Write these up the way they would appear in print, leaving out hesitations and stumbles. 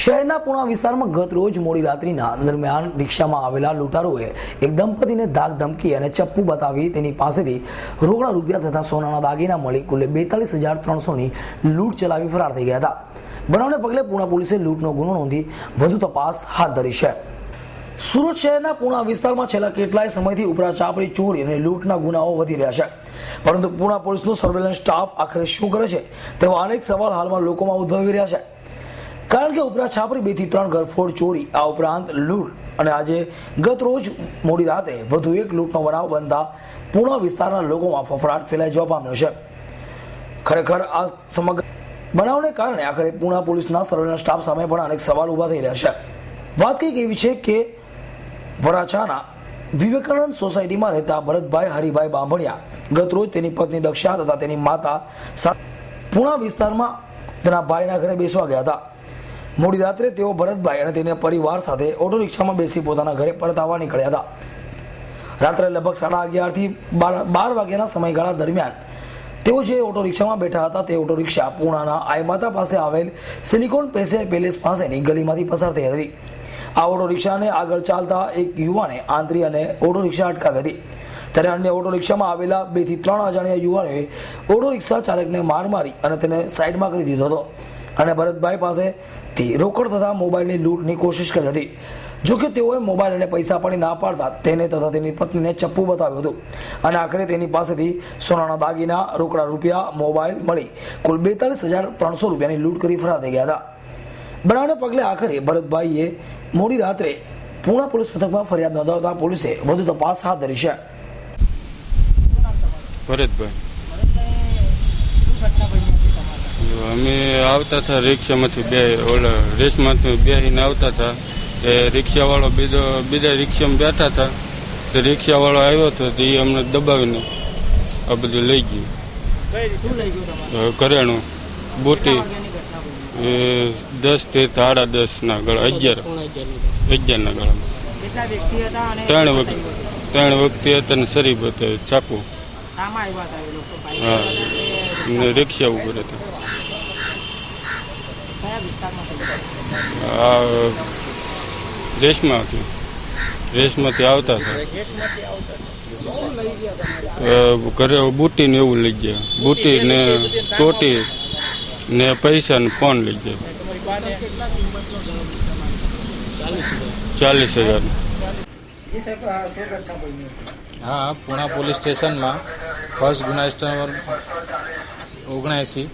શહેરના પૂણા વિસ્તારમાં ગત રોજ મોડી રાત્રિના દરમિયાન રિક્ષામાં આવેલા લૂંટારોએ એક દંપતીને ધાક ધમકી અને ચપ્પુ બતાવી તેની પાસેથી રોકડા રૂપિયા તથા સોનાના દાગીના મળી કુલ 42,300ની લૂંટ ચલાવી ફરાર થઈ ગયા હતા. બનાવને પગલે પૂણા પોલીસે લૂંટનો ગુનો નોંધી વધુ તપાસ હાથ ધરી છે. સુરત શહેરના પૂણા વિસ્તારમાં છેલ્લા કેટલાય સમયથી ઉપરા ચાપરી ચોરી અને લૂંટના ગુનાઓ વધી રહ્યા છે, પરંતુ પૂણા પોલીસનો સર્વેલન્સ સ્ટાફ આખરે શું કરે છે તેવા અનેક સવાલ હાલમાં લોકોમાં ઉદ્ભવી રહ્યા છે. કારણ કે ઉપરા છાપરી 2 થી 3 ઘરફોડ ચોરી, આ ઉપરાંત લૂંટ અને આજે ગત રોજ મોડી રાત્રે વધુ એક લૂંટનો બનાવ બનતા પૂણા વિસ્તારના લોકોમાં ફફડાટ ફેલાઈ જવા પામ્યો છે. ખરેખર આ સમગ્ર બનાવને કારણે આખરે પૂણા પોલીસના સર્વેલન્સ સ્ટાફ સામે પણ અનેક સવાલ ઊભા થઈ રહ્યા છે. વાત કંઈક એવી છે કે વરાછાના વિવેકાનંદ સોસાયટીમાં રહેતા ભરતભાઈ હરિભાઈ બાંભણિયા ગત રોજ તેની પત્ની દક્ષા તથા તેની માતા સાથે પૂણા વિસ્તારમાં તેના ભાઈના ઘરે બેસવા ગયા હતા. મોડી રાત્રે તેઓ ભરતભાઈ અને તેના પરિવાર સાથે ઓટો રિક્ષામાં બેસી પોતાના ઘરે પરત આવવા નીકળ્યા હતા. રાત્રે લગભગ 11:30 થી 12 વાગ્યાના સમયગાળા દરમિયાન તેઓ જે ઓટો રિક્ષામાં બેઠા હતા તે ઓટો રિક્ષા પૂણાના આઈમાતા પાસે આવેલ સિલિકોન પેલેસ પાસેની ગલીમાંથી પસાર થઈ હતી. આ ઓટો રિક્ષાને આગળ ચાલતા એક યુવાને આંતરી અને ઓટો રિક્ષા અટકાવી હતી. ત્યારે અન્ય ઓટો રિક્ષામાં આવેલા 2 થી 3 અજાણ્યા યુવાનોએ ઓટો રિક્ષા ચાલકને માર મારી અને તેને સાઈડમાં કરી દીધો હતો અને ભરતભાઈ પાસેથી રોકડ તથા મોબાઈલની લૂંટની કોશિશ કરી હતી. જોકે તેઓએ મોબાઈલ અને પૈસા પણ ના પાડતા તેને તથા તેની પત્નીને ચપ્પુ બતાવ્યું હતું અને આખરે તેની પાસેથી સોનાના દાગીના, રોકડા રૂપિયા, મોબાઈલ મળી કુલ 42,300 રૂપિયાની લૂંટ કરી ફરાર થઈ ગયા હતા. બનાવને પગલે આખરે ભરતભાઈએ મોડી રાત્રે પૂણા પોલીસ મથકમાં ફરિયાદ નોંધાવતા પોલીસે વધુ તપાસ હાથ ધરી છે. ભરતભાઈ, અમે આવતા હતા રિક્ષામાંથી રેસમાંથી બેસીને આવતા હતા. તે રિક્ષાવાળો બીજા રિક્ષામાં બેઠા હતા. તે રિક્ષાવાળો આવ્યો હતો તે અમને દબાવીને આ બધું લઈ ગયું. કરેણું, બુટી 10 થી 10:30 ગળા, 11 ના ગળામાં 3 વ્યક્તિ હતા ને શરીફ હતા, ચાકુ. હા, રિક્ષા ઉપર હતા. રેસમાંથી આવતા હતા. ઘરે બુટી ને એવું લઈ ગયા. બુટી ને ટોટી ને પૈસા ને ફોન લઈ ગયા. 40,000. હા, પૂણા પોલીસ સ્ટેશનમાં ફર્સ્ટ ગુના નંબર 79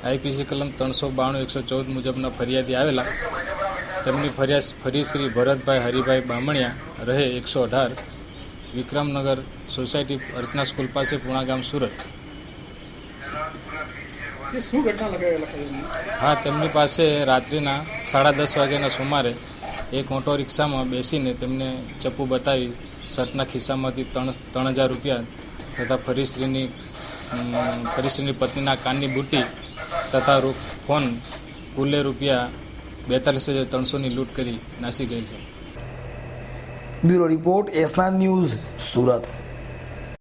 આઈપીસી કલમ 392-114 મુજબના ફરિયાદી આવેલા. તેમની ફરિયાદ ફરી શ્રી ભરતભાઈ હરિભાઈ બામણિયા રહે 118 વિક્રમનગર સોસાયટી અર્ચના સ્કૂલ પાસે પૂણા ગામ સુરત. હા, તેમની પાસે રાત્રિના 10:30 વાગ્યાના સુમારે એક ઓટો રિક્ષામાં બેસીને તેમને ચપ્પુ બતાવી શર્ટના ખિસ્સામાંથી 3,000 રૂપિયા તથા ફરીશ્રીની પત્નીના કાનની બુટી તથા ફોન કુલે રૂપિયા 42,300ની લૂંટ કરી નાસી ગઈ છે. Bureau report, S9 news, Surat.